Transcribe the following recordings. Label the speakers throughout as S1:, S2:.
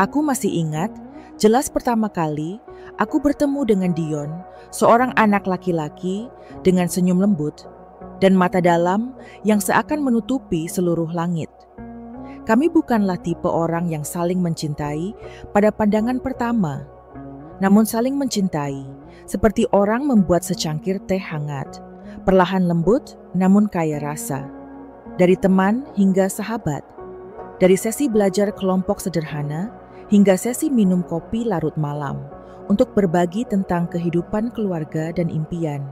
S1: Aku masih ingat, jelas pertama kali aku bertemu dengan Dion, seorang anak laki-laki dengan senyum lembut dan mata dalam yang seakan menutupi seluruh langit. Kami bukanlah tipe orang yang saling mencintai pada pandangan pertama, namun saling mencintai seperti orang membuat secangkir teh hangat, perlahan lembut namun kaya rasa. Dari teman hingga sahabat, dari sesi belajar kelompok sederhana hingga sesi minum kopi larut malam untuk berbagi tentang kehidupan keluarga dan impian.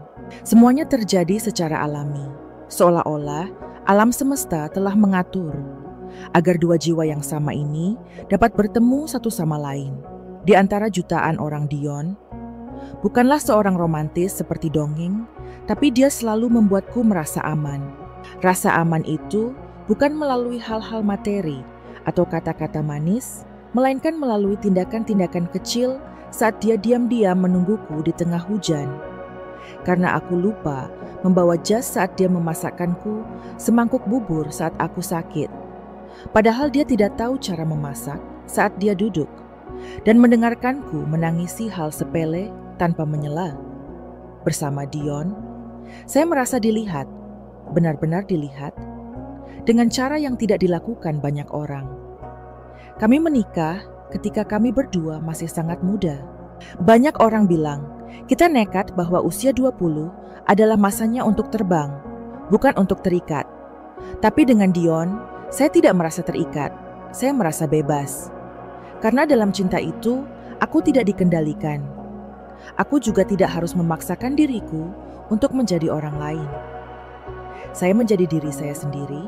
S1: Semuanya terjadi secara alami, seolah-olah alam semesta telah mengatur agar dua jiwa yang sama ini dapat bertemu satu sama lain. Di antara jutaan orang, Dion bukanlah seorang romantis seperti dongeng, tapi dia selalu membuatku merasa aman. Rasa aman itu bukan melalui hal-hal materi atau kata-kata manis, melainkan melalui tindakan-tindakan kecil saat dia diam-diam menungguku di tengah hujan. Karena aku lupa membawa jas saat dia memasakkanku semangkuk bubur saat aku sakit. Padahal dia tidak tahu cara memasak saat dia duduk dan mendengarkanku menangisi hal sepele tanpa menyela. Bersama Dion, saya merasa dilihat, benar-benar dilihat, dengan cara yang tidak dilakukan banyak orang. Kami menikah ketika kami berdua masih sangat muda. Banyak orang bilang, kita nekat bahwa usia 20 adalah masanya untuk terbang, bukan untuk terikat. Tapi dengan Dion, saya tidak merasa terikat, saya merasa bebas. Karena dalam cinta itu, aku tidak dikendalikan. Aku juga tidak harus memaksakan diriku untuk menjadi orang lain. Saya menjadi diri saya sendiri,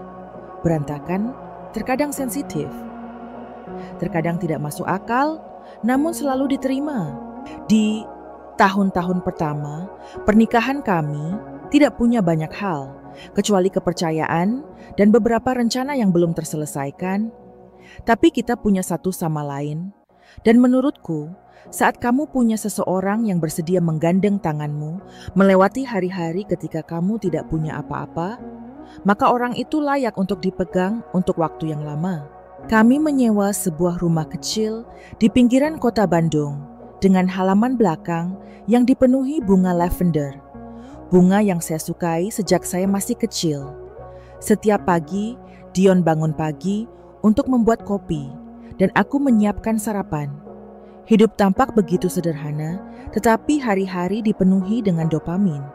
S1: berantakan, terkadang sensitif. Terkadang tidak masuk akal, namun selalu diterima. Di tahun-tahun pertama, pernikahan kami tidak punya banyak hal, kecuali kepercayaan dan beberapa rencana yang belum terselesaikan. Tapi kita punya satu sama lain. Dan menurutku, saat kamu punya seseorang yang bersedia menggandeng tanganmu melewati hari-hari ketika kamu tidak punya apa-apa, maka orang itu layak untuk dipegang untuk waktu yang lama. Kami menyewa sebuah rumah kecil di pinggiran kota Bandung dengan halaman belakang yang dipenuhi bunga lavender. Bunga yang saya sukai sejak saya masih kecil. Setiap pagi, Dion bangun pagi untuk membuat kopi dan aku menyiapkan sarapan. Hidup tampak begitu sederhana, tetapi hari-hari dipenuhi dengan dopamin,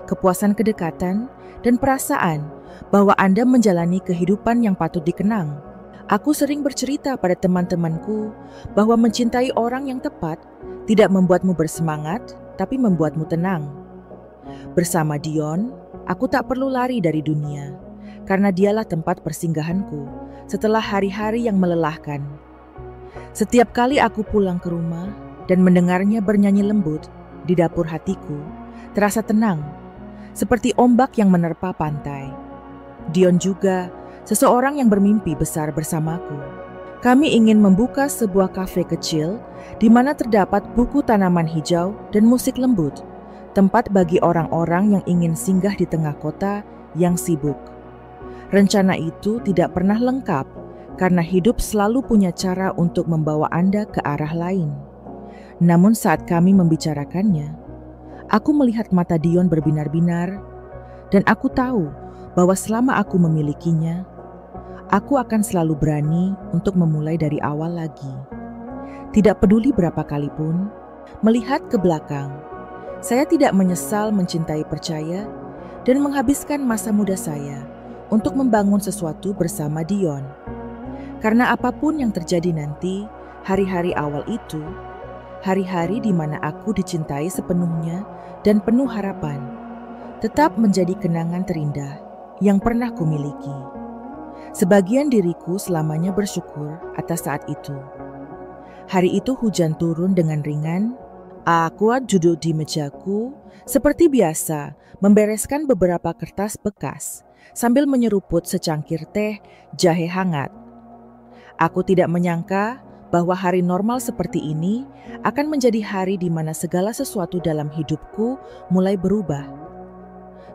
S1: kepuasan kedekatan, dan perasaan bahwa Anda menjalani kehidupan yang patut dikenang. Aku sering bercerita pada teman-temanku bahwa mencintai orang yang tepat tidak membuatmu bersemangat, tapi membuatmu tenang. Bersama Dion, aku tak perlu lari dari dunia, karena dialah tempat persinggahanku setelah hari-hari yang melelahkan. Setiap kali aku pulang ke rumah dan mendengarnya bernyanyi lembut di dapur hatiku, terasa tenang, seperti ombak yang menerpa pantai. Dion juga seseorang yang bermimpi besar bersamaku. Kami ingin membuka sebuah kafe kecil di mana terdapat buku tanaman hijau dan musik lembut, tempat bagi orang-orang yang ingin singgah di tengah kota yang sibuk. Rencana itu tidak pernah lengkap karena hidup selalu punya cara untuk membawa Anda ke arah lain. Namun saat kami membicarakannya, aku melihat mata Dion berbinar-binar dan aku tahu bahwa selama aku memilikinya, aku akan selalu berani untuk memulai dari awal lagi. Tidak peduli berapa kali pun, melihat ke belakang, saya tidak menyesal mencintai percaya dan menghabiskan masa muda saya untuk membangun sesuatu bersama Dion. Karena apapun yang terjadi nanti, hari-hari awal itu, hari-hari di mana aku dicintai sepenuhnya dan penuh harapan, tetap menjadi kenangan terindah yang pernah kumiliki. Sebagian diriku selamanya bersyukur atas saat itu. Hari itu hujan turun dengan ringan. Aku duduk di mejaku seperti biasa, membereskan beberapa kertas bekas sambil menyeruput secangkir teh jahe hangat. Aku tidak menyangka bahwa hari normal seperti ini akan menjadi hari di mana segala sesuatu dalam hidupku mulai berubah.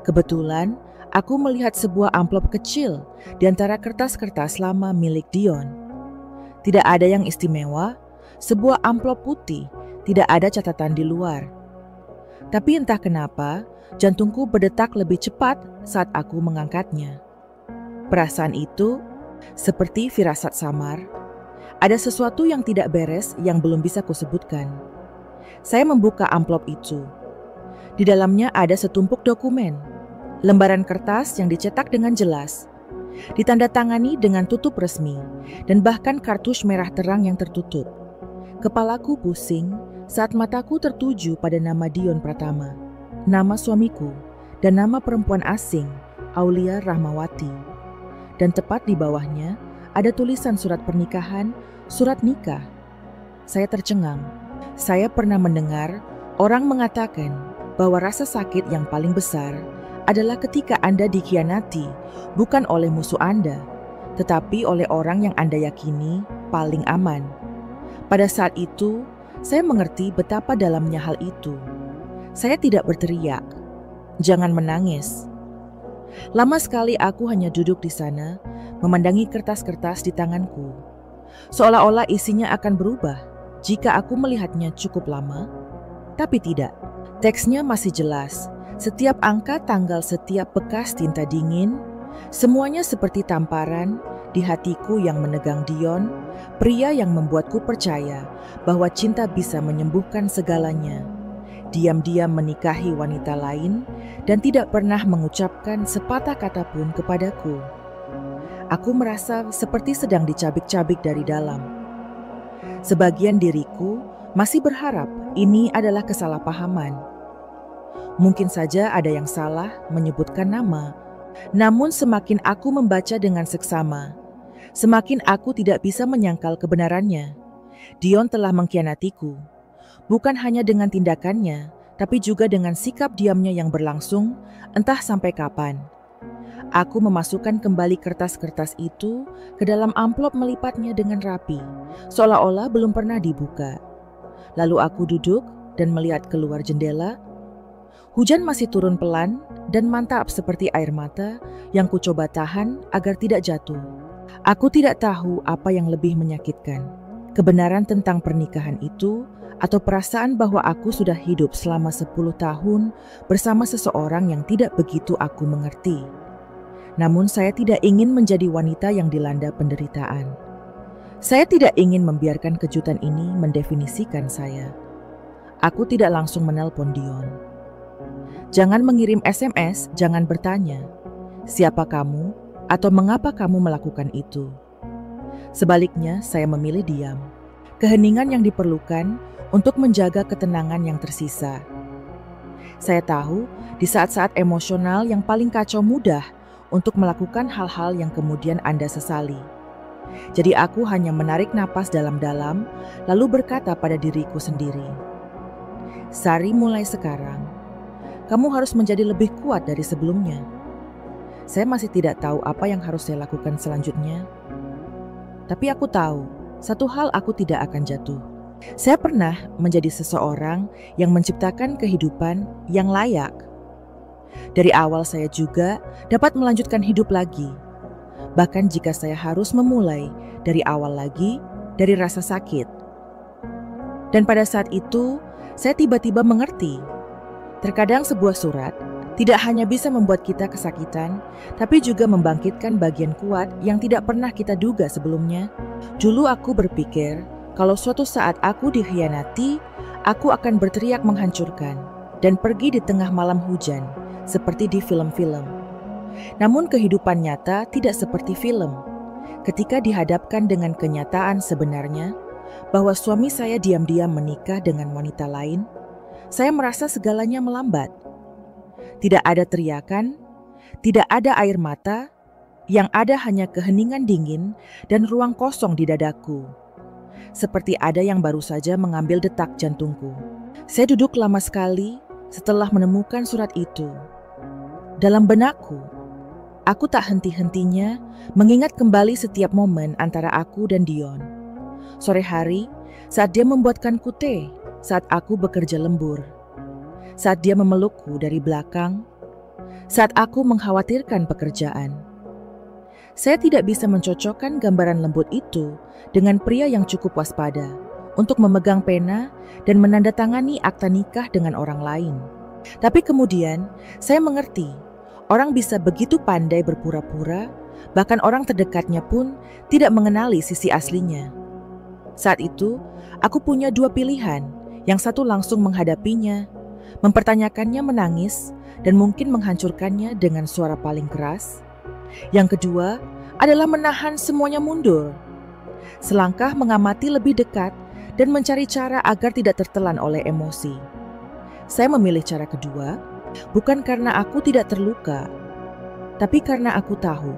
S1: Kebetulan, aku melihat sebuah amplop kecil di antara kertas-kertas lama milik Dion. Tidak ada yang istimewa, sebuah amplop putih, tidak ada catatan di luar. Tapi entah kenapa, jantungku berdetak lebih cepat saat aku mengangkatnya. Perasaan itu seperti firasat samar. Ada sesuatu yang tidak beres yang belum bisa kusebutkan. Saya membuka amplop itu. Di dalamnya ada setumpuk dokumen, lembaran kertas yang dicetak dengan jelas, ditandatangani dengan tutup resmi, dan bahkan kartus merah terang yang tertutup. Kepalaku pusing saat mataku tertuju pada nama Dion Pratama, nama suamiku, dan nama perempuan asing, Aulia Rahmawati. Dan tepat di bawahnya ada tulisan surat pernikahan, surat nikah. Saya tercengang. Saya pernah mendengar orang mengatakan bahwa rasa sakit yang paling besar adalah ketika Anda dikhianati, bukan oleh musuh Anda, tetapi oleh orang yang Anda yakini paling aman. Pada saat itu, saya mengerti betapa dalamnya hal itu. Saya tidak berteriak, "Jangan menangis." Lama sekali aku hanya duduk di sana, memandangi kertas-kertas di tanganku. Seolah-olah isinya akan berubah jika aku melihatnya cukup lama, tapi tidak. Teksnya masih jelas. Setiap angka tanggal, setiap bekas tinta dingin, semuanya seperti tamparan di hatiku yang menegang Dion, pria yang membuatku percaya bahwa cinta bisa menyembuhkan segalanya. Diam-diam menikahi wanita lain dan tidak pernah mengucapkan sepatah kata pun kepadaku. Aku merasa seperti sedang dicabik-cabik dari dalam. Sebagian diriku masih berharap ini adalah kesalahpahaman. Mungkin saja ada yang salah menyebutkan nama. Namun semakin aku membaca dengan seksama, semakin aku tidak bisa menyangkal kebenarannya. Dion telah mengkhianatiku. Bukan hanya dengan tindakannya, tapi juga dengan sikap diamnya yang berlangsung entah sampai kapan. Aku memasukkan kembali kertas-kertas itu ke dalam amplop, melipatnya dengan rapi, seolah-olah belum pernah dibuka. Lalu aku duduk dan melihat keluar jendela. Hujan masih turun pelan dan mantap seperti air mata yang kucoba tahan agar tidak jatuh. Aku tidak tahu apa yang lebih menyakitkan, kebenaran tentang pernikahan itu atau perasaan bahwa aku sudah hidup selama 10 tahun bersama seseorang yang tidak begitu aku mengerti. Namun saya tidak ingin menjadi wanita yang dilanda penderitaan. Saya tidak ingin membiarkan kejutan ini mendefinisikan saya. Aku tidak langsung menelpon Dion. Jangan mengirim SMS, jangan bertanya, "Siapa kamu?" atau "Mengapa kamu melakukan itu?" Sebaliknya, saya memilih diam. Keheningan yang diperlukan untuk menjaga ketenangan yang tersisa. Saya tahu di saat-saat emosional yang paling kacau mudah untuk melakukan hal-hal yang kemudian Anda sesali. Jadi aku hanya menarik napas dalam-dalam lalu berkata pada diriku sendiri, "Sari, mulai sekarang kamu harus menjadi lebih kuat dari sebelumnya." Saya masih tidak tahu apa yang harus saya lakukan selanjutnya. Tapi aku tahu, satu hal, aku tidak akan jatuh. Saya pernah menjadi seseorang yang menciptakan kehidupan yang layak. Dari awal saya juga dapat melanjutkan hidup lagi. Bahkan jika saya harus memulai dari awal lagi, dari rasa sakit. Dan pada saat itu, saya tiba-tiba mengerti. Terkadang sebuah surat tidak hanya bisa membuat kita kesakitan, tapi juga membangkitkan bagian kuat yang tidak pernah kita duga sebelumnya. Dulu aku berpikir, kalau suatu saat aku dikhianati, aku akan berteriak menghancurkan dan pergi di tengah malam hujan, seperti di film-film. Namun kehidupan nyata tidak seperti film. Ketika dihadapkan dengan kenyataan sebenarnya, bahwa suami saya diam-diam menikah dengan wanita lain, saya merasa segalanya melambat. Tidak ada teriakan, tidak ada air mata, yang ada hanya keheningan dingin dan ruang kosong di dadaku. Seperti ada yang baru saja mengambil detak jantungku. Saya duduk lama sekali setelah menemukan surat itu. Dalam benakku, aku tak henti-hentinya mengingat kembali setiap momen antara aku dan Dion. Sore hari, saat dia membuatkanku teh, saat aku bekerja lembur, saat dia memelukku dari belakang, saat aku mengkhawatirkan pekerjaan. Saya tidak bisa mencocokkan gambaran lembut itu dengan pria yang cukup waspada untuk memegang pena dan menandatangani akta nikah dengan orang lain. Tapi kemudian saya mengerti, orang bisa begitu pandai berpura-pura, bahkan orang terdekatnya pun tidak mengenali sisi aslinya. Saat itu, aku punya dua pilihan, yang satu langsung menghadapinya, mempertanyakannya menangis, dan mungkin menghancurkannya dengan suara paling keras. Yang kedua adalah menahan semuanya mundur, selangkah mengamati lebih dekat dan mencari cara agar tidak tertelan oleh emosi. Saya memilih cara kedua, bukan karena aku tidak terluka, tapi karena aku tahu,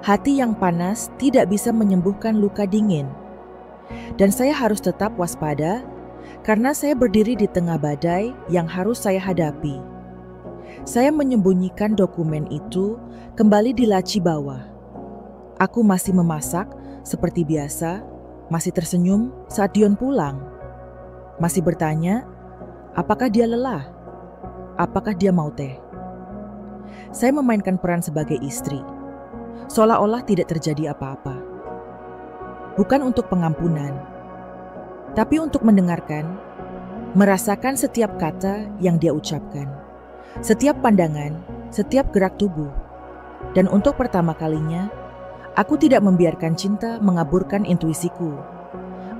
S1: hati yang panas tidak bisa menyembuhkan luka dingin. Dan saya harus tetap waspada, karena saya berdiri di tengah badai yang harus saya hadapi. Saya menyembunyikan dokumen itu kembali di laci bawah. Aku masih memasak seperti biasa, masih tersenyum saat Dion pulang. Masih bertanya, apakah dia lelah? Apakah dia mau teh? Saya memainkan peran sebagai istri, seolah-olah tidak terjadi apa-apa. Bukan untuk pengampunan, tapi untuk mendengarkan, merasakan setiap kata yang dia ucapkan, setiap pandangan, setiap gerak tubuh. Dan untuk pertama kalinya, aku tidak membiarkan cinta mengaburkan intuisiku.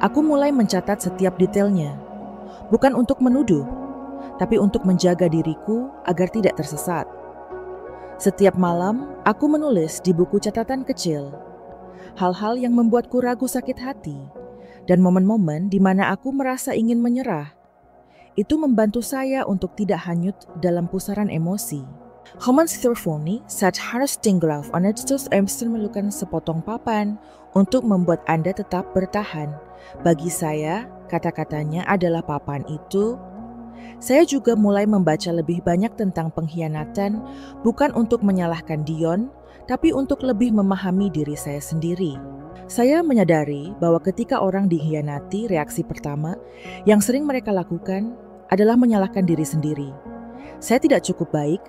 S1: Aku mulai mencatat setiap detailnya, bukan untuk menuduh, tapi untuk menjaga diriku agar tidak tersesat. Setiap malam, aku menulis di buku catatan kecil, hal-hal yang membuatku ragu sakit hati, dan momen-momen di mana aku merasa ingin menyerah. Itu membantu saya untuk tidak hanyut dalam pusaran emosi. Homans Thorfoni saat harus tinggal on Edsus Emster memerlukan sepotong papan untuk membuat Anda tetap bertahan. Bagi saya, kata-katanya adalah papan itu. Saya juga mulai membaca lebih banyak tentang pengkhianatan, bukan untuk menyalahkan Dion, tapi untuk lebih memahami diri saya sendiri. Saya menyadari bahwa ketika orang dikhianati, reaksi pertama yang sering mereka lakukan adalah menyalahkan diri sendiri. Saya tidak cukup baik,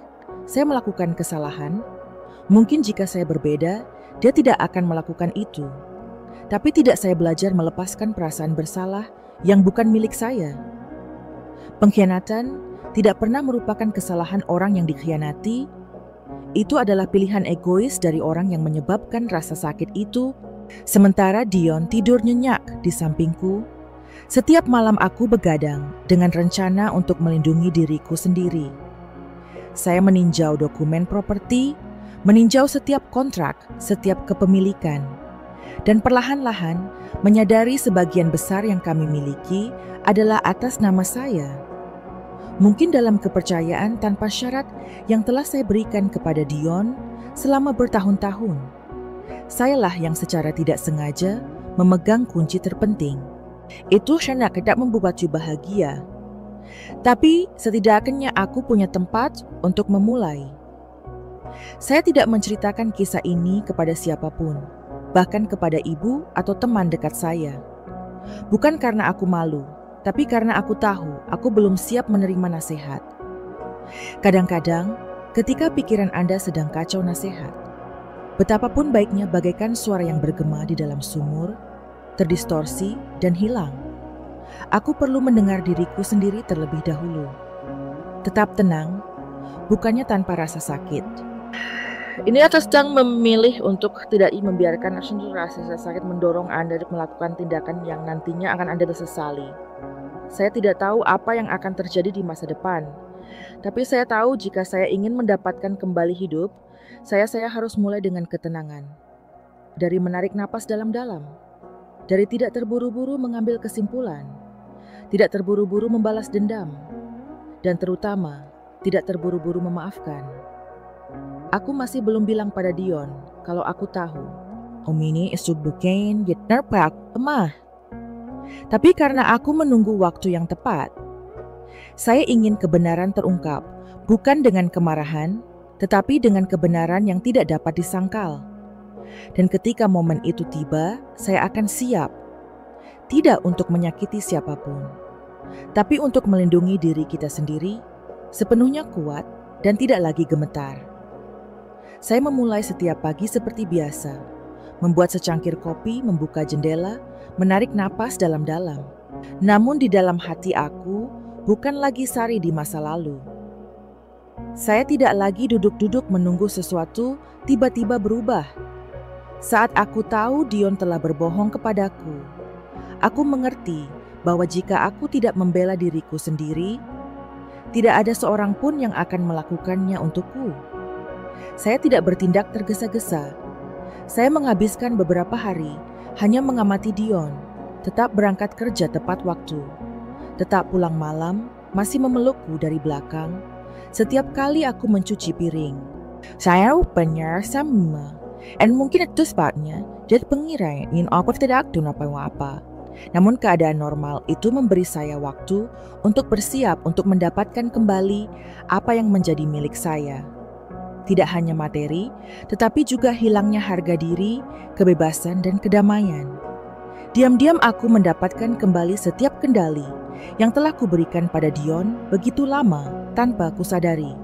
S1: saya melakukan kesalahan. Mungkin jika saya berbeda, dia tidak akan melakukan itu. Tapi tidak saya belajar melepaskan perasaan bersalah yang bukan milik saya. Pengkhianatan tidak pernah merupakan kesalahan orang yang dikhianati. Itu adalah pilihan egois dari orang yang menyebabkan rasa sakit itu. Sementara Dion tidur nyenyak di sampingku, setiap malam aku begadang dengan rencana untuk melindungi diriku sendiri. Saya meninjau dokumen properti, meninjau setiap kontrak, setiap kepemilikan, dan perlahan-lahan menyadari sebagian besar yang kami miliki adalah atas nama saya. Mungkin dalam kepercayaan tanpa syarat yang telah saya berikan kepada Dion selama bertahun-tahun. Sayalah yang secara tidak sengaja memegang kunci terpenting. Itu sangat tidak membuatku bahagia. Tapi setidaknya aku punya tempat untuk memulai. Saya tidak menceritakan kisah ini kepada siapapun, bahkan kepada ibu atau teman dekat saya. Bukan karena aku malu, tapi karena aku tahu aku belum siap menerima nasihat. Kadang-kadang, ketika pikiran Anda sedang kacau nasihat, betapapun baiknya bagaikan suara yang bergema di dalam sumur, terdistorsi dan hilang. Aku perlu mendengar diriku sendiri terlebih dahulu. Tetap tenang, bukannya tanpa rasa sakit. Ini Anda sedang memilih untuk tidak membiarkan rasa sakit mendorong Anda untuk melakukan tindakan yang nantinya akan Anda sesali. Saya tidak tahu apa yang akan terjadi di masa depan. Tapi saya tahu jika saya ingin mendapatkan kembali hidup, saya harus mulai dengan ketenangan. Dari menarik napas dalam-dalam. Dari tidak terburu-buru mengambil kesimpulan. Tidak terburu-buru membalas dendam. Dan terutama, tidak terburu-buru memaafkan. Aku masih belum bilang pada Dion kalau aku tahu. Om ini bukan nerpak lemah. Tapi karena aku menunggu waktu yang tepat. Saya ingin kebenaran terungkap, bukan dengan kemarahan, tetapi dengan kebenaran yang tidak dapat disangkal. Dan ketika momen itu tiba, saya akan siap. Tidak untuk menyakiti siapapun, tapi untuk melindungi diri kita sendiri, sepenuhnya kuat dan tidak lagi gemetar. Saya memulai setiap pagi seperti biasa, membuat secangkir kopi, membuka jendela, menarik napas dalam-dalam. Namun di dalam hati aku, bukan lagi Sari di masa lalu. Saya tidak lagi duduk-duduk menunggu sesuatu tiba-tiba berubah. Saat aku tahu Dion telah berbohong kepadaku, aku mengerti bahwa jika aku tidak membela diriku sendiri, tidak ada seorang pun yang akan melakukannya untukku. Saya tidak bertindak tergesa-gesa. Saya menghabiskan beberapa hari hanya mengamati Dion, tetap berangkat kerja tepat waktu, tetap pulang malam, masih memelukku dari belakang. Setiap kali aku mencuci piring, saya rupanya sama. Dan mungkin itu sebabnya dia pengira ingin aku tidak apa-apa. Namun keadaan normal itu memberi saya waktu untuk bersiap untuk mendapatkan kembali apa yang menjadi milik saya. Tidak hanya materi, tetapi juga hilangnya harga diri, kebebasan, dan kedamaian. Diam-diam aku mendapatkan kembali setiap kendali yang telah kuberikan pada Dion begitu lama tanpa kusadari.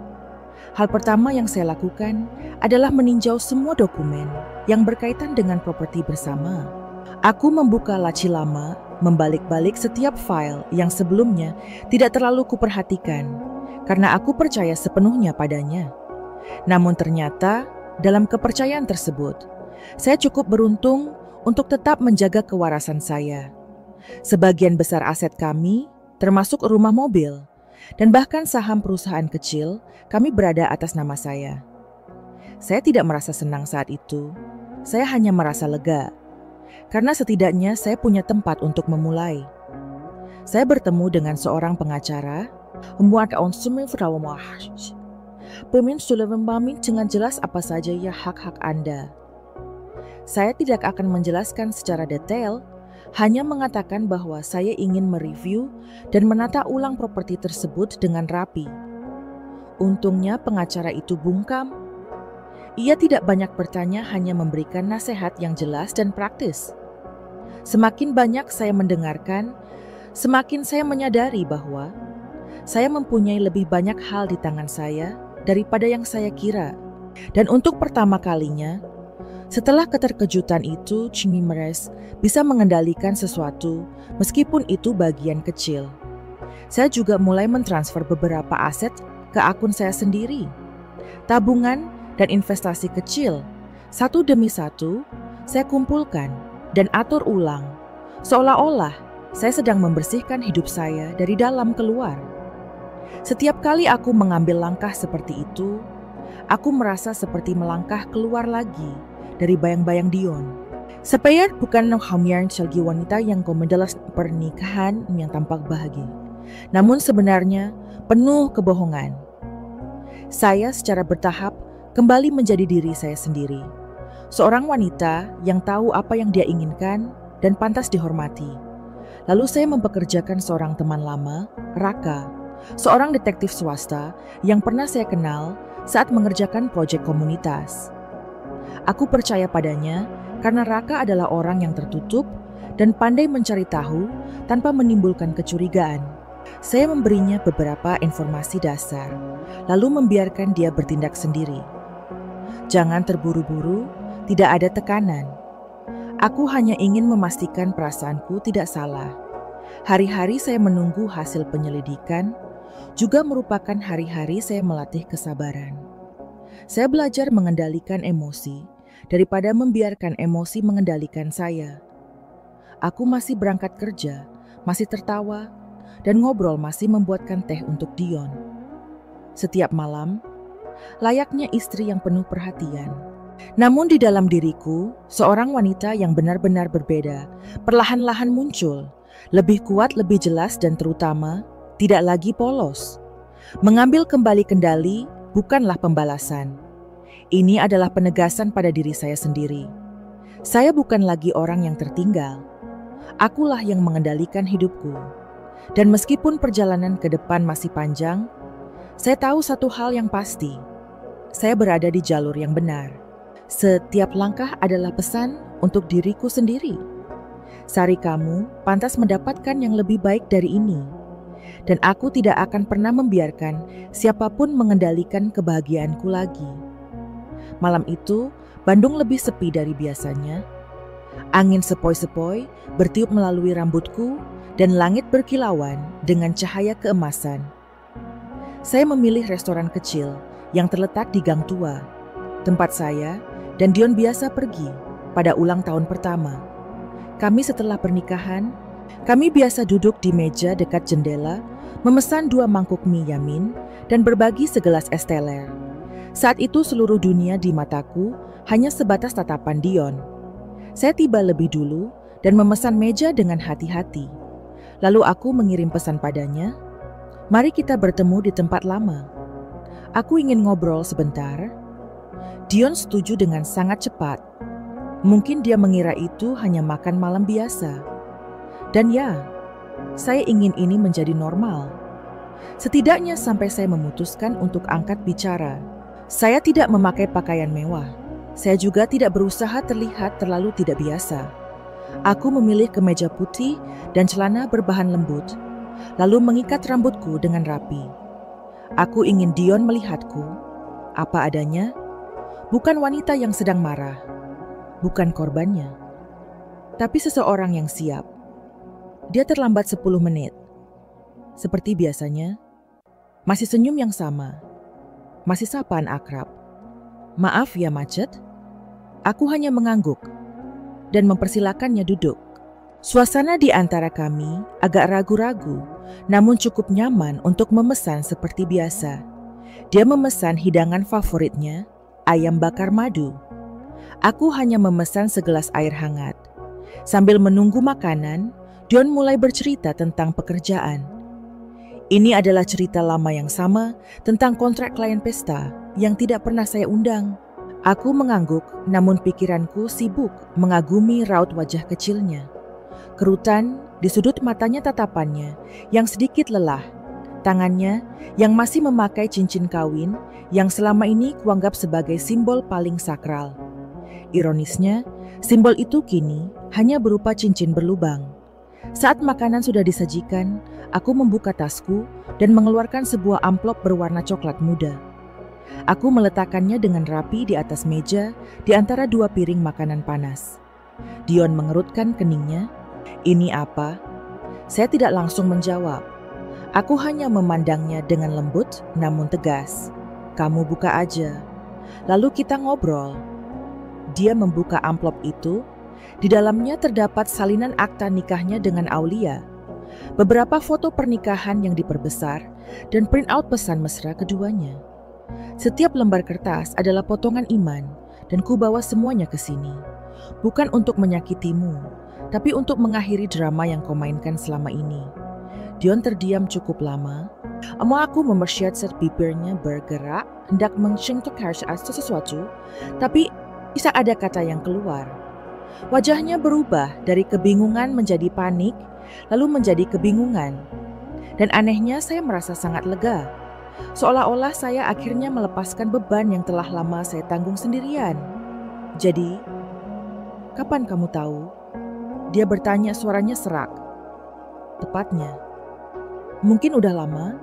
S1: Hal pertama yang saya lakukan adalah meninjau semua dokumen yang berkaitan dengan properti bersama. Aku membuka laci lama, membalik-balik setiap file yang sebelumnya tidak terlalu kuperhatikan, karena aku percaya sepenuhnya padanya. Namun ternyata, dalam kepercayaan tersebut, saya cukup beruntung untuk tetap menjaga kewarasan saya. Sebagian besar aset kami, termasuk rumah mobil, dan bahkan saham perusahaan kecil, kami berada atas nama saya. Saya tidak merasa senang saat itu, saya hanya merasa lega. Karena setidaknya saya punya tempat untuk memulai. Saya bertemu dengan seorang pengacara, membuat konsumen Pemin sudah memahami dengan jelas apa saja ya hak-hak Anda. Saya tidak akan menjelaskan secara detail, hanya mengatakan bahwa saya ingin mereview dan menata ulang properti tersebut dengan rapi. Untungnya pengacara itu bungkam. Ia tidak banyak bertanya, hanya memberikan nasihat yang jelas dan praktis. Semakin banyak saya mendengarkan, semakin saya menyadari bahwa saya mempunyai lebih banyak hal di tangan saya daripada yang saya kira. Dan untuk pertama kalinya, setelah keterkejutan itu, Chimimeres bisa mengendalikan sesuatu meskipun itu bagian kecil. Saya juga mulai mentransfer beberapa aset ke akun saya sendiri. Tabungan dan investasi kecil, satu demi satu, saya kumpulkan dan atur ulang. Seolah-olah saya sedang membersihkan hidup saya dari dalam keluar. Setiap kali aku mengambil langkah seperti itu, aku merasa seperti melangkah keluar lagi dari bayang-bayang Dion. Saya bukan hanya selagi wanita yang komedalas pernikahan yang tampak bahagia, namun sebenarnya penuh kebohongan. Saya secara bertahap kembali menjadi diri saya sendiri, seorang wanita yang tahu apa yang dia inginkan dan pantas dihormati. Lalu saya mempekerjakan seorang teman lama, Raka, seorang detektif swasta yang pernah saya kenal saat mengerjakan proyek komunitas. Aku percaya padanya karena Raka adalah orang yang tertutup dan pandai mencari tahu tanpa menimbulkan kecurigaan. Saya memberinya beberapa informasi dasar, lalu membiarkan dia bertindak sendiri. Jangan terburu-buru, tidak ada tekanan. Aku hanya ingin memastikan perasaanku tidak salah. Hari-hari saya menunggu hasil penyelidikan, juga merupakan hari-hari saya melatih kesabaran. Saya belajar mengendalikan emosi daripada membiarkan emosi mengendalikan saya. Aku masih berangkat kerja, masih tertawa, dan ngobrol masih membuatkan teh untuk Dion. Setiap malam, layaknya istri yang penuh perhatian. Namun di dalam diriku, seorang wanita yang benar-benar berbeda, perlahan-lahan muncul, lebih kuat, lebih jelas, dan terutama, tidak lagi polos. Mengambil kembali kendali bukanlah pembalasan. Ini adalah penegasan pada diri saya sendiri. Saya bukan lagi orang yang tertinggal. Akulah yang mengendalikan hidupku. Dan meskipun perjalanan ke depan masih panjang, saya tahu satu hal yang pasti. Saya berada di jalur yang benar. Setiap langkah adalah pesan untuk diriku sendiri. Sari, kamu pantas mendapatkan yang lebih baik dari ini. Dan aku tidak akan pernah membiarkan siapapun mengendalikan kebahagiaanku lagi. Malam itu, Bandung lebih sepi dari biasanya. Angin sepoi-sepoi bertiup melalui rambutku dan langit berkilauan dengan cahaya keemasan. Saya memilih restoran kecil yang terletak di Gang Tua, tempat saya dan Dion biasa pergi pada ulang tahun pertama. Kami setelah pernikahan, kami biasa duduk di meja dekat jendela, memesan 2 mangkuk mie Yamin dan berbagi segelas es teler. Saat itu seluruh dunia di mataku hanya sebatas tatapan Dion. Saya tiba lebih dulu dan memesan meja dengan hati-hati. Lalu aku mengirim pesan padanya, "Mari kita bertemu di tempat lama. Aku ingin ngobrol sebentar." Dion setuju dengan sangat cepat. Mungkin dia mengira itu hanya makan malam biasa. Dan ya, saya ingin ini menjadi normal. Setidaknya sampai saya memutuskan untuk angkat bicara. Saya tidak memakai pakaian mewah. Saya juga tidak berusaha terlihat terlalu tidak biasa. Aku memilih kemeja putih dan celana berbahan lembut, lalu mengikat rambutku dengan rapi. Aku ingin Dion melihatku, apa adanya, bukan wanita yang sedang marah, bukan korbannya, tapi seseorang yang siap. Dia terlambat 10 menit. Seperti biasanya, masih senyum yang sama, masih sapaan akrab. "Maaf ya macet." Aku hanya mengangguk dan mempersilakannya duduk. Suasana di antara kami agak ragu-ragu, namun cukup nyaman untuk memesan seperti biasa. Dia memesan hidangan favoritnya, ayam bakar madu. Aku hanya memesan segelas air hangat. Sambil menunggu makanan, Dion mulai bercerita tentang pekerjaan. Ini adalah cerita lama yang sama tentang kontrak klien pesta yang tidak pernah saya undang. Aku mengangguk, namun pikiranku sibuk mengagumi raut wajah kecilnya. Kerutan di sudut matanya, tatapannya yang sedikit lelah, tangannya yang masih memakai cincin kawin yang selama ini kuanggap sebagai simbol paling sakral. Ironisnya, simbol itu kini hanya berupa cincin berlubang. Saat makanan sudah disajikan, aku membuka tasku dan mengeluarkan sebuah amplop berwarna coklat muda. Aku meletakkannya dengan rapi di atas meja di antara 2 piring makanan panas. Dion mengerutkan keningnya. "Ini apa?" Saya tidak langsung menjawab. Aku hanya memandangnya dengan lembut namun tegas. "Kamu buka aja. Lalu kita ngobrol." Dia membuka amplop itu. Di dalamnya terdapat salinan akta nikahnya dengan Aulia, beberapa foto pernikahan yang diperbesar, dan print-out pesan mesra keduanya. Setiap lembar kertas adalah potongan iman, dan ku bawa semuanya ke sini. Bukan untuk menyakitimu, tapi untuk mengakhiri drama yang kau mainkan selama ini. Dion terdiam cukup lama. Aku mempersiapkan bibirnya bergerak, hendak mencentukkan sesuatu, tapi bisa ada kata yang keluar. Wajahnya berubah dari kebingungan menjadi panik, lalu menjadi kebingungan. Dan anehnya saya merasa sangat lega. Seolah-olah saya akhirnya melepaskan beban yang telah lama saya tanggung sendirian. "Jadi, kapan kamu tahu?" Dia bertanya, suaranya serak. "Tepatnya, mungkin udah lama,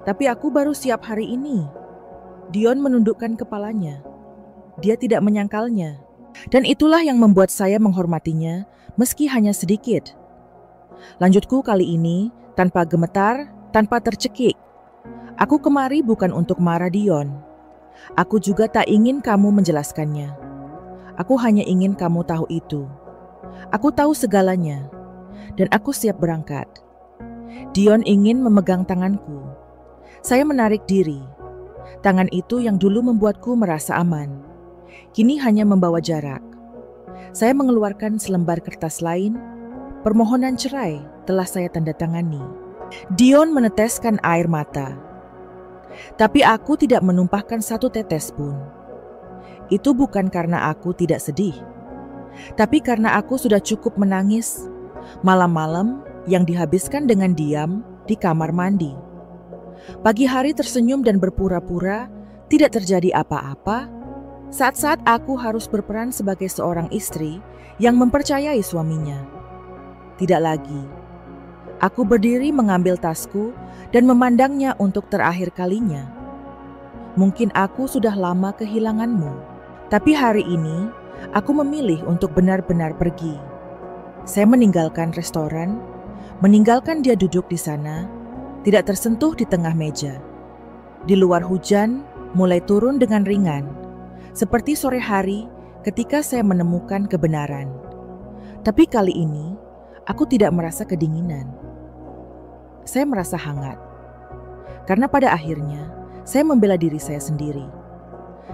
S1: tapi aku baru siap hari ini." Dion menundukkan kepalanya. Dia tidak menyangkalnya. Dan itulah yang membuat saya menghormatinya, meski hanya sedikit. Lanjutku kali ini, tanpa gemetar, tanpa tercekik. "Aku kemari bukan untuk marah Dion. Aku juga tak ingin kamu menjelaskannya. Aku hanya ingin kamu tahu itu. Aku tahu segalanya, dan aku siap berangkat." Dion ingin memegang tanganku. Saya menarik diri. Tangan itu yang dulu membuatku merasa aman, kini hanya membawa jarak. Saya mengeluarkan selembar kertas lain. Permohonan cerai telah saya tanda tangani. Dion meneteskan air mata. Tapi aku tidak menumpahkan satu tetes pun. Itu bukan karena aku tidak sedih, tapi karena aku sudah cukup menangis malam-malam yang dihabiskan dengan diam di kamar mandi. Pagi hari tersenyum dan berpura-pura tidak terjadi apa-apa. Saat-saat aku harus berperan sebagai seorang istri yang mempercayai suaminya. Tidak lagi. Aku berdiri mengambil tasku dan memandangnya untuk terakhir kalinya. "Mungkin aku sudah lama kehilanganmu." Tapi hari ini, aku memilih untuk benar-benar pergi. Saya meninggalkan restoran, meninggalkan dia duduk di sana, tidak tersentuh di tengah meja. Di luar hujan mulai turun dengan ringan, seperti sore hari ketika saya menemukan kebenaran. Tapi kali ini, aku tidak merasa kedinginan. Saya merasa hangat. Karena pada akhirnya, saya membela diri saya sendiri.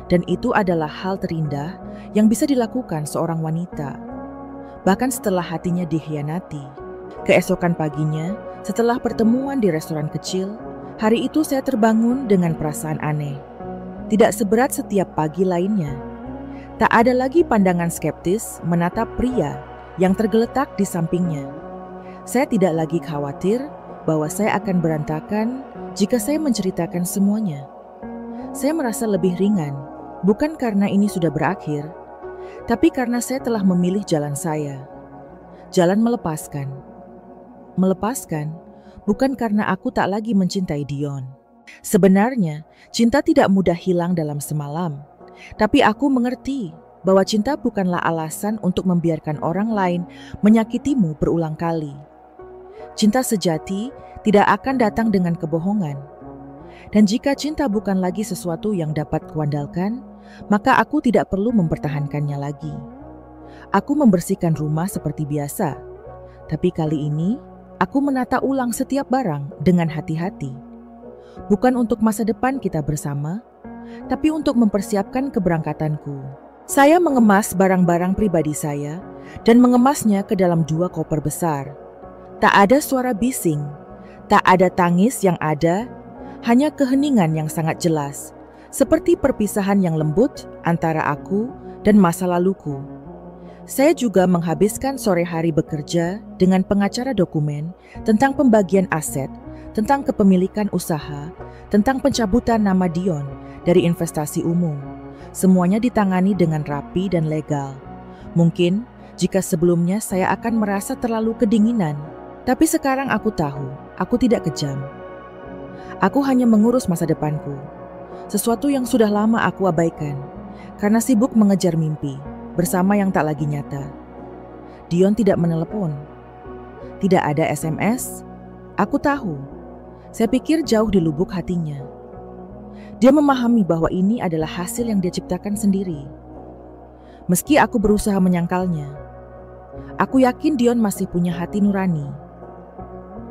S1: Dan itu adalah hal terindah yang bisa dilakukan seorang wanita. Bahkan setelah hatinya dikhianati. Keesokan paginya, setelah pertemuan di restoran kecil, hari itu saya terbangun dengan perasaan aneh. Tidak seberat setiap pagi lainnya. Tak ada lagi pandangan skeptis menatap pria yang tergeletak di sampingnya. Saya tidak lagi khawatir bahwa saya akan berantakan jika saya menceritakan semuanya. Saya merasa lebih ringan, bukan karena ini sudah berakhir, tapi karena saya telah memilih jalan saya. Jalan melepaskan. Melepaskan bukan karena aku tak lagi mencintai Dion. Sebenarnya, cinta tidak mudah hilang dalam semalam. Tapi aku mengerti bahwa cinta bukanlah alasan untuk membiarkan orang lain menyakitimu berulang kali. Cinta sejati tidak akan datang dengan kebohongan. Dan jika cinta bukan lagi sesuatu yang dapat kuandalkan, maka aku tidak perlu mempertahankannya lagi. Aku membersihkan rumah seperti biasa. Tapi kali ini, aku menata ulang setiap barang dengan hati-hati. Bukan untuk masa depan kita bersama, tapi untuk mempersiapkan keberangkatanku. Saya mengemas barang-barang pribadi saya dan mengemasnya ke dalam 2 koper besar. Tak ada suara bising, tak ada tangis yang ada, hanya keheningan yang sangat jelas, seperti perpisahan yang lembut antara aku dan masa laluku. Saya juga menghabiskan sore hari bekerja dengan pengacara dokumen tentang pembagian aset, tentang kepemilikan usaha, tentang pencabutan nama Dion dari investasi umum. Semuanya ditangani dengan rapi dan legal. Mungkin jika sebelumnya saya akan merasa terlalu kedinginan, tapi sekarang aku tahu, aku tidak kejam. Aku hanya mengurus masa depanku, sesuatu yang sudah lama aku abaikan, karena sibuk mengejar mimpi bersama yang tak lagi nyata. Dion tidak menelepon, tidak ada SMS. Aku tahu, saya pikir jauh di lubuk hatinya. Dia memahami bahwa ini adalah hasil yang dia ciptakan sendiri. Meski aku berusaha menyangkalnya, aku yakin Dion masih punya hati nurani.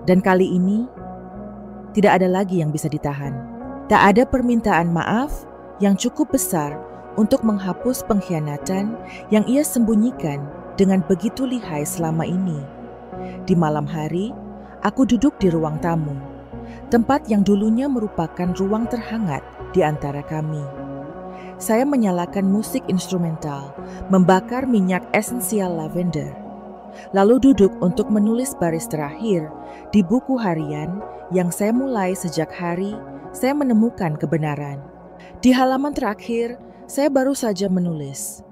S1: Dan kali ini, tidak ada lagi yang bisa ditahan. Tak ada permintaan maaf yang cukup besar untuk menghapus pengkhianatan yang ia sembunyikan dengan begitu lihai selama ini. Di malam hari, aku duduk di ruang tamu, tempat yang dulunya merupakan ruang terhangat di antara kami. Saya menyalakan musik instrumental, membakar minyak esensial lavender, lalu duduk untuk menulis baris terakhir di buku harian yang saya mulai sejak hari saya menemukan kebenaran. Di halaman terakhir, saya baru saja menulis,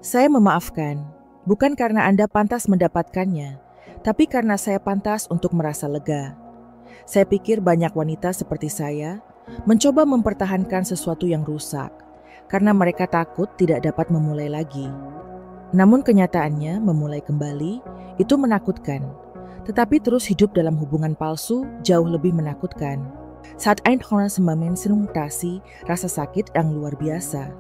S1: "Saya memaafkan, bukan karena Anda pantas mendapatkannya, tapi karena saya pantas untuk merasa lega. Saya pikir banyak wanita seperti saya mencoba mempertahankan sesuatu yang rusak, karena mereka takut tidak dapat memulai lagi. Namun kenyataannya memulai kembali itu menakutkan, tetapi terus hidup dalam hubungan palsu jauh lebih menakutkan. Saat Anda mensenungtasi rasa sakit yang luar biasa,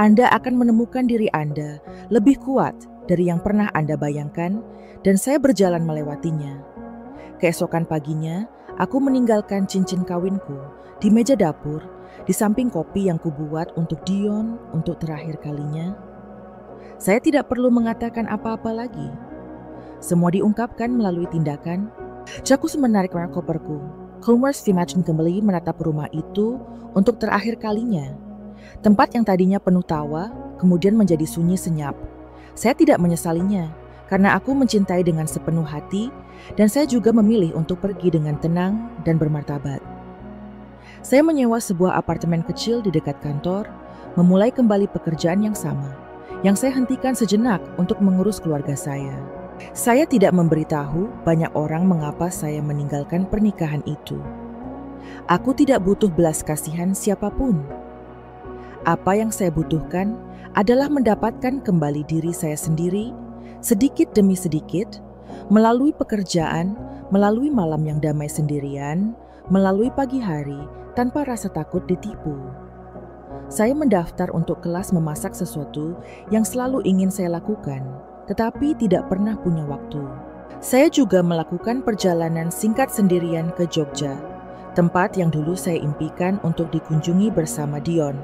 S1: Anda akan menemukan diri Anda lebih kuat dari yang pernah Anda bayangkan, dan saya berjalan melewatinya. Keesokan paginya, aku meninggalkan cincin kawinku di meja dapur, di samping kopi yang kubuat untuk Dion untuk terakhir kalinya. Saya tidak perlu mengatakan apa-apa lagi. Semua diungkapkan melalui tindakan. Aku menarik koperku. keluar Stimachin kembali menatap rumah itu untuk terakhir kalinya. Tempat yang tadinya penuh tawa, kemudian menjadi sunyi senyap. Saya tidak menyesalinya, karena aku mencintai dengan sepenuh hati, dan saya juga memilih untuk pergi dengan tenang dan bermartabat. Saya menyewa sebuah apartemen kecil di dekat kantor, memulai kembali pekerjaan yang sama, yang saya hentikan sejenak untuk mengurus keluarga saya. Saya tidak memberitahu banyak orang mengapa saya meninggalkan pernikahan itu. Aku tidak butuh belas kasihan siapapun. Apa yang saya butuhkan adalah mendapatkan kembali diri saya sendiri sedikit demi sedikit melalui pekerjaan, melalui malam yang damai sendirian, melalui pagi hari tanpa rasa takut ditipu. Saya mendaftar untuk kelas memasak sesuatu yang selalu ingin saya lakukan, tetapi tidak pernah punya waktu. Saya juga melakukan perjalanan singkat sendirian ke Jogja, tempat yang dulu saya impikan untuk dikunjungi bersama Dion.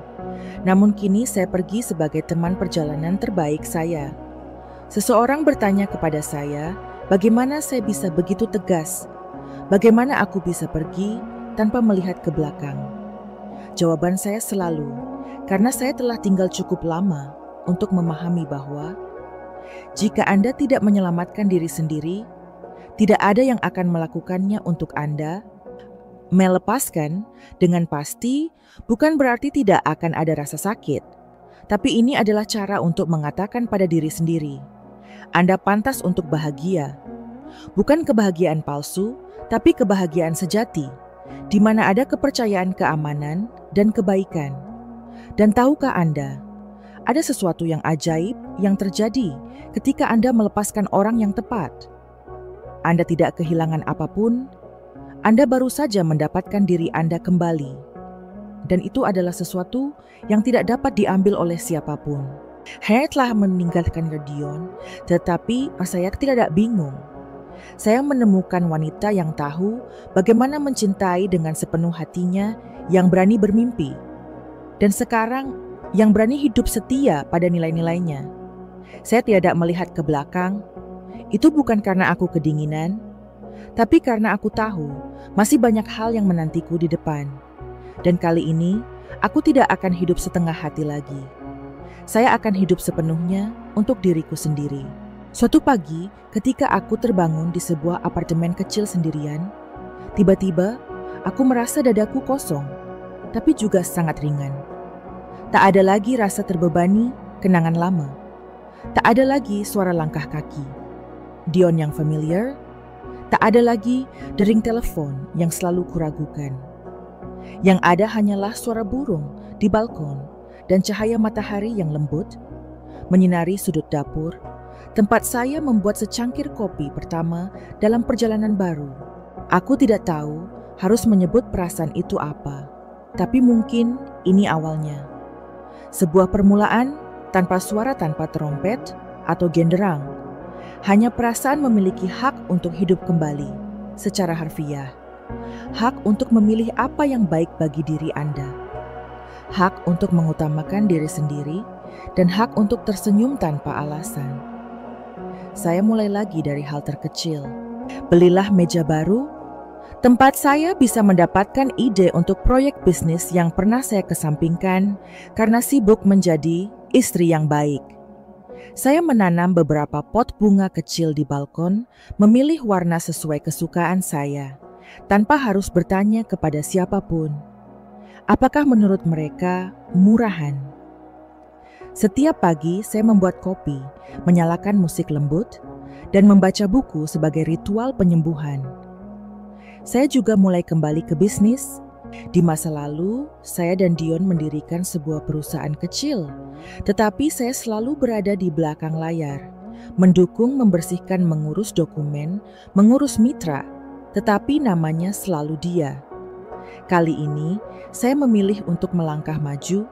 S1: Namun kini saya pergi sebagai teman perjalanan terbaik saya. Seseorang bertanya kepada saya, bagaimana saya bisa begitu tegas? Bagaimana aku bisa pergi tanpa melihat ke belakang? Jawaban saya selalu, karena saya telah tinggal cukup lama untuk memahami bahwa jika Anda tidak menyelamatkan diri sendiri, tidak ada yang akan melakukannya untuk Anda. Melepaskan dengan pasti bukan berarti tidak akan ada rasa sakit, tapi ini adalah cara untuk mengatakan pada diri sendiri, Anda pantas untuk bahagia. Bukan kebahagiaan palsu, tapi kebahagiaan sejati, di mana ada kepercayaan keamanan dan kebaikan. Dan tahukah Anda, ada sesuatu yang ajaib yang terjadi ketika Anda melepaskan orang yang tepat. Anda tidak kehilangan apapun, Anda baru saja mendapatkan diri Anda kembali. Dan itu adalah sesuatu yang tidak dapat diambil oleh siapapun. Saya telah meninggalkan Dion, tetapi saya tidak bingung. Saya menemukan wanita yang tahu bagaimana mencintai dengan sepenuh hatinya, yang berani bermimpi. Dan sekarang yang berani hidup setia pada nilai-nilainya. Saya tidak melihat ke belakang. Itu bukan karena aku kedinginan, tapi karena aku tahu masih banyak hal yang menantiku di depan. Dan kali ini, aku tidak akan hidup setengah hati lagi. Saya akan hidup sepenuhnya untuk diriku sendiri. Suatu pagi, ketika aku terbangun di sebuah apartemen kecil sendirian, tiba-tiba aku merasa dadaku kosong, tapi juga sangat ringan. Tak ada lagi rasa terbebani, kenangan lama. Tak ada lagi suara langkah kaki, Dion yang familiar. Tak ada lagi dering telepon yang selalu kuragukan. Yang ada hanyalah suara burung di balkon dan cahaya matahari yang lembut menyinari sudut dapur, tempat saya membuat secangkir kopi pertama dalam perjalanan baru. Aku tidak tahu harus menyebut perasaan itu apa, tapi mungkin ini awalnya. Sebuah permulaan tanpa suara, tanpa trompet atau genderang. Hanya perasaan memiliki hak untuk hidup kembali secara harfiah. Hak untuk memilih apa yang baik bagi diri Anda. Hak untuk mengutamakan diri sendiri, dan hak untuk tersenyum tanpa alasan. Saya mulai lagi dari hal terkecil. Belilah meja baru, tempat saya bisa mendapatkan ide untuk proyek bisnis yang pernah saya kesampingkan karena sibuk menjadi istri yang baik. Saya menanam beberapa pot bunga kecil di balkon, memilih warna sesuai kesukaan saya, tanpa harus bertanya kepada siapapun. Apakah menurut mereka murahan? Setiap pagi saya membuat kopi, menyalakan musik lembut, dan membaca buku sebagai ritual penyembuhan. Saya juga mulai kembali ke bisnis. Di masa lalu, saya dan Dion mendirikan sebuah perusahaan kecil, tetapi saya selalu berada di belakang layar, mendukung, membersihkan, mengurus dokumen, mengurus mitra, tetapi namanya selalu dia. Kali ini, saya memilih untuk melangkah maju.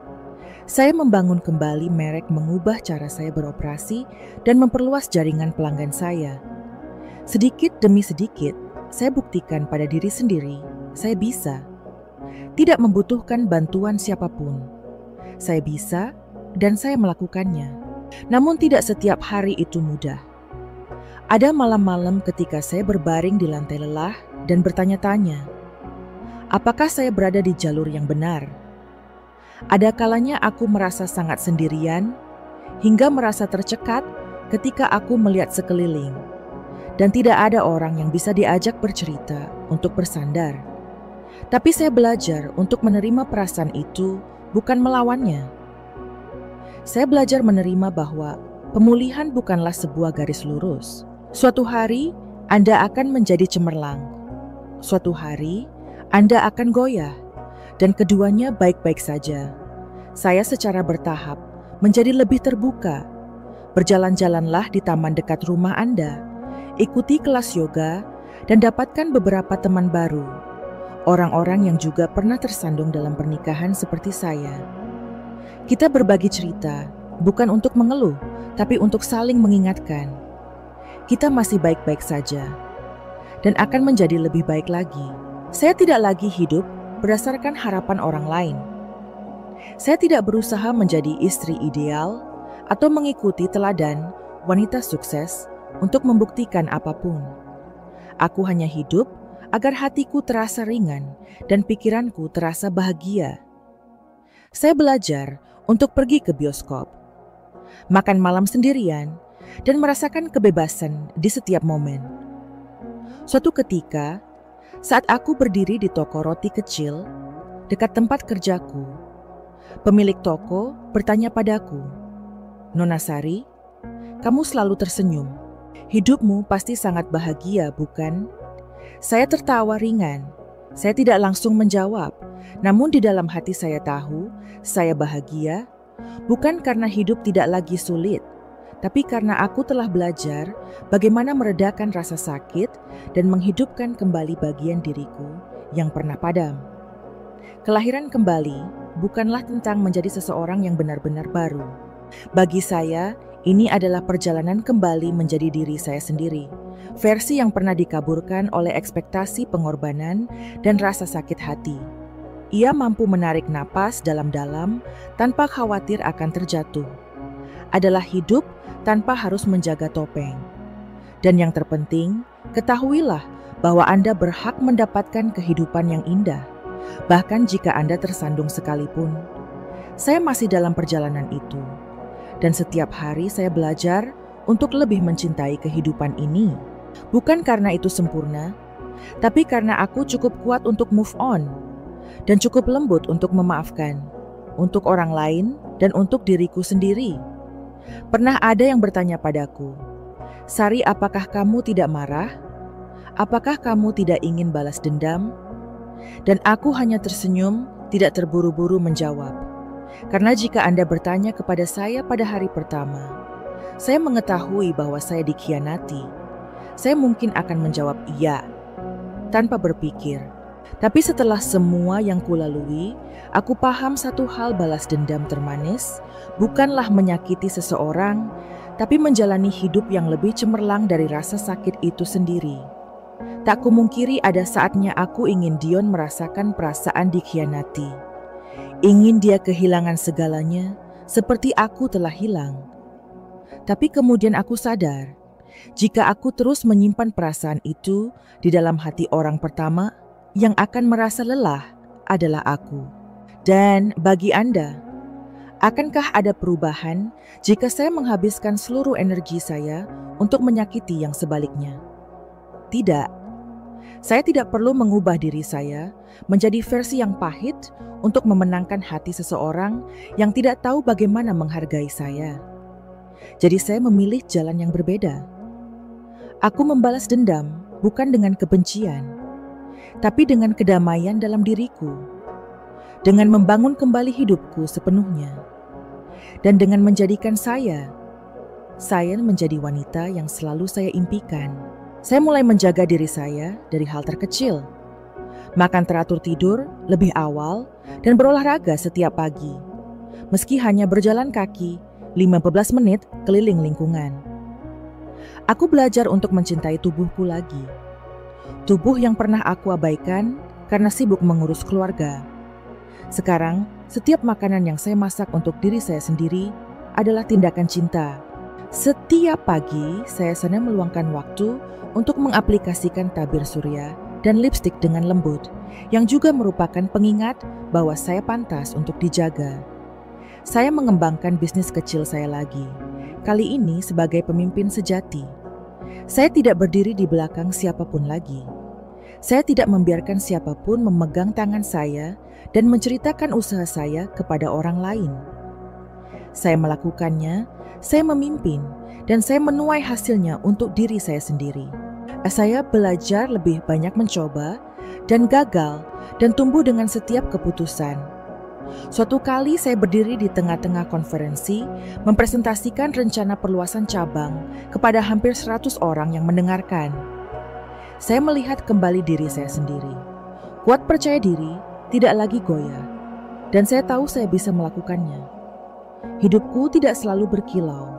S1: Saya membangun kembali merek, mengubah cara saya beroperasi, dan memperluas jaringan pelanggan saya. Sedikit demi sedikit, saya buktikan pada diri sendiri, saya bisa. Tidak membutuhkan bantuan siapapun. Saya bisa, dan saya melakukannya. Namun tidak setiap hari itu mudah. Ada malam-malam ketika saya berbaring di lantai lelah dan bertanya-tanya, apakah saya berada di jalur yang benar? Ada kalanya aku merasa sangat sendirian, hingga merasa tercekat ketika aku melihat sekeliling, dan tidak ada orang yang bisa diajak bercerita untuk bersandar. Tapi saya belajar untuk menerima perasaan itu, bukan melawannya. Saya belajar menerima bahwa pemulihan bukanlah sebuah garis lurus. Suatu hari, Anda akan menjadi cemerlang. Suatu hari, Anda akan goyah, dan keduanya baik-baik saja. Saya secara bertahap menjadi lebih terbuka. Berjalan-jalanlah di taman dekat rumah Anda, ikuti kelas yoga, dan dapatkan beberapa teman baru. Orang-orang yang juga pernah tersandung dalam pernikahan seperti saya. Kita berbagi cerita, bukan untuk mengeluh, tapi untuk saling mengingatkan. Kita masih baik-baik saja, dan akan menjadi lebih baik lagi. Saya tidak lagi hidup berdasarkan harapan orang lain. Saya tidak berusaha menjadi istri ideal atau mengikuti teladan wanita sukses untuk membuktikan apapun. Aku hanya hidup agar hatiku terasa ringan dan pikiranku terasa bahagia. Saya belajar untuk pergi ke bioskop, makan malam sendirian, dan merasakan kebebasan di setiap momen. Suatu ketika, saat aku berdiri di toko roti kecil dekat tempat kerjaku, pemilik toko bertanya padaku, "Nona Sari, kamu selalu tersenyum. Hidupmu pasti sangat bahagia, bukan?" Saya tertawa ringan. Saya tidak langsung menjawab, namun di dalam hati saya tahu saya bahagia, bukan karena hidup tidak lagi sulit, tapi karena aku telah belajar bagaimana meredakan rasa sakit dan menghidupkan kembali bagian diriku yang pernah padam. Kelahiran kembali bukanlah tentang menjadi seseorang yang benar-benar baru. Bagi saya, ini adalah perjalanan kembali menjadi diri saya sendiri, versi yang pernah dikaburkan oleh ekspektasi pengorbanan dan rasa sakit hati. Ia mampu menarik napas dalam-dalam tanpa khawatir akan terjatuh. Adalah hidup tanpa harus menjaga topeng. Dan yang terpenting, ketahuilah bahwa Anda berhak mendapatkan kehidupan yang indah, bahkan jika Anda tersandung sekalipun. Saya masih dalam perjalanan itu, dan setiap hari saya belajar untuk lebih mencintai kehidupan ini. Bukan karena itu sempurna, tapi karena aku cukup kuat untuk move on, dan cukup lembut untuk memaafkan, untuk orang lain dan untuk diriku sendiri. Pernah ada yang bertanya padaku, "Sari, apakah kamu tidak marah? Apakah kamu tidak ingin balas dendam?" Dan aku hanya tersenyum, tidak terburu-buru menjawab. Karena jika Anda bertanya kepada saya pada hari pertama, saya mengetahui bahwa saya dikhianati. Saya mungkin akan menjawab iya, tanpa berpikir. Tapi setelah semua yang kulalui, aku paham satu hal: balas dendam termanis bukanlah menyakiti seseorang, tapi menjalani hidup yang lebih cemerlang dari rasa sakit itu sendiri. Tak kumungkiri ada saatnya aku ingin Dion merasakan perasaan dikhianati. Ingin dia kehilangan segalanya seperti aku telah hilang. Tapi kemudian aku sadar, jika aku terus menyimpan perasaan itu di dalam hati orang pertama, yang akan merasa lelah adalah aku. Dan bagi Anda, akankah ada perubahan jika saya menghabiskan seluruh energi saya untuk menyakiti yang sebaliknya? Tidak. Saya tidak perlu mengubah diri saya menjadi versi yang pahit untuk memenangkan hati seseorang yang tidak tahu bagaimana menghargai saya. Jadi saya memilih jalan yang berbeda. Aku membalas dendam bukan dengan kebencian, tapi dengan kedamaian dalam diriku, dengan membangun kembali hidupku sepenuhnya, dan dengan menjadikan saya menjadi wanita yang selalu saya impikan. Saya mulai menjaga diri saya dari hal terkecil, makan teratur tidur lebih awal, dan berolahraga setiap pagi, meski hanya berjalan kaki 15 menit keliling lingkungan. Aku belajar untuk mencintai tubuhku lagi. Tubuh yang pernah aku abaikan karena sibuk mengurus keluarga. Sekarang, setiap makanan yang saya masak untuk diri saya sendiri adalah tindakan cinta. Setiap pagi, saya senang meluangkan waktu untuk mengaplikasikan tabir surya dan lipstik dengan lembut, yang juga merupakan pengingat bahwa saya pantas untuk dijaga. Saya mengembangkan bisnis kecil saya lagi, kali ini sebagai pemimpin sejati. Saya tidak berdiri di belakang siapapun lagi. Saya tidak membiarkan siapapun memegang tangan saya dan menceritakan usaha saya kepada orang lain. Saya melakukannya, saya memimpin, dan saya menuai hasilnya untuk diri saya sendiri. Saya belajar lebih banyak mencoba dan gagal dan tumbuh dengan setiap keputusan. Suatu kali saya berdiri di tengah-tengah konferensi mempresentasikan rencana perluasan cabang kepada hampir 100 orang yang mendengarkan. Saya melihat kembali diri saya sendiri. Kuat percaya diri, tidak lagi goyah. Dan saya tahu saya bisa melakukannya. Hidupku tidak selalu berkilau.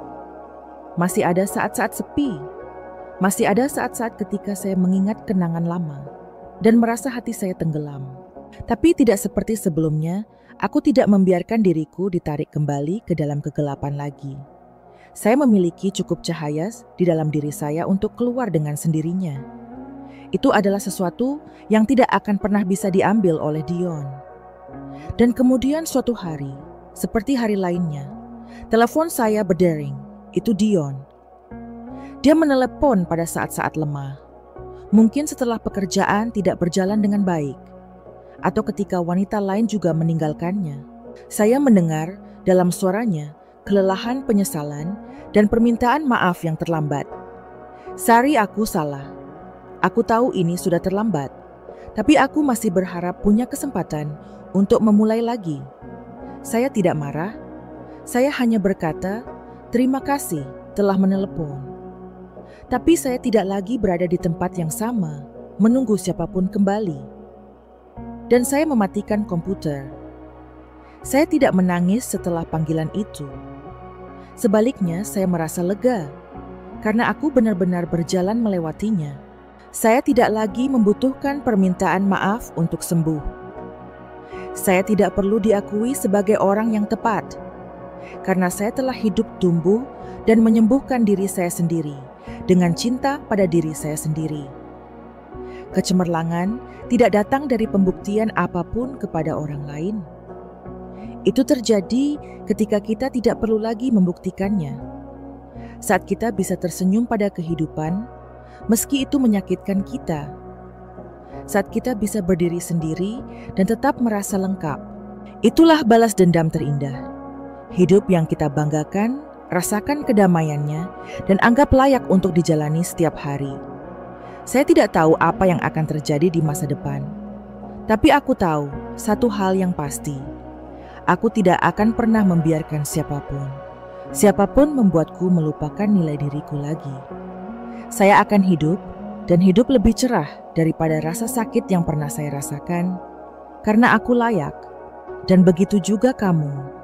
S1: Masih ada saat-saat sepi. Masih ada saat-saat ketika saya mengingat kenangan lama dan merasa hati saya tenggelam. Tapi tidak seperti sebelumnya, aku tidak membiarkan diriku ditarik kembali ke dalam kegelapan lagi. Saya memiliki cukup cahaya di dalam diri saya untuk keluar dengan sendirinya. Itu adalah sesuatu yang tidak akan pernah bisa diambil oleh Dion. Dan kemudian suatu hari, seperti hari lainnya, telepon saya berdering. Itu Dion. Dia menelepon pada saat-saat lemah. Mungkin setelah pekerjaan tidak berjalan dengan baik, atau ketika wanita lain juga meninggalkannya. Saya mendengar dalam suaranya kelelahan, penyesalan, dan permintaan maaf yang terlambat. Sari, aku salah. Aku tahu ini sudah terlambat, tapi aku masih berharap punya kesempatan untuk memulai lagi. Saya tidak marah. Saya hanya berkata, terima kasih telah menelepon. Tapi saya tidak lagi berada di tempat yang sama, menunggu siapapun kembali. Dan saya mematikan komputer. Saya tidak menangis setelah panggilan itu. Sebaliknya, saya merasa lega karena aku benar-benar berjalan melewatinya. Saya tidak lagi membutuhkan permintaan maaf untuk sembuh. Saya tidak perlu diakui sebagai orang yang tepat karena saya telah hidup tumbuh dan menyembuhkan diri saya sendiri dengan cinta pada diri saya sendiri. Kecemerlangan tidak datang dari pembuktian apapun kepada orang lain. Itu terjadi ketika kita tidak perlu lagi membuktikannya. Saat kita bisa tersenyum pada kehidupan, meski itu menyakitkan kita. Saat kita bisa berdiri sendiri dan tetap merasa lengkap. Itulah balas dendam terindah. Hidup yang kita banggakan, rasakan kedamaiannya, dan anggap layak untuk dijalani setiap hari. Saya tidak tahu apa yang akan terjadi di masa depan. Tapi aku tahu satu hal yang pasti. Aku tidak akan pernah membiarkan siapapun membuatku melupakan nilai diriku lagi. Saya akan hidup dan hidup lebih cerah daripada rasa sakit yang pernah saya rasakan. Karena aku layak. Dan begitu juga kamu.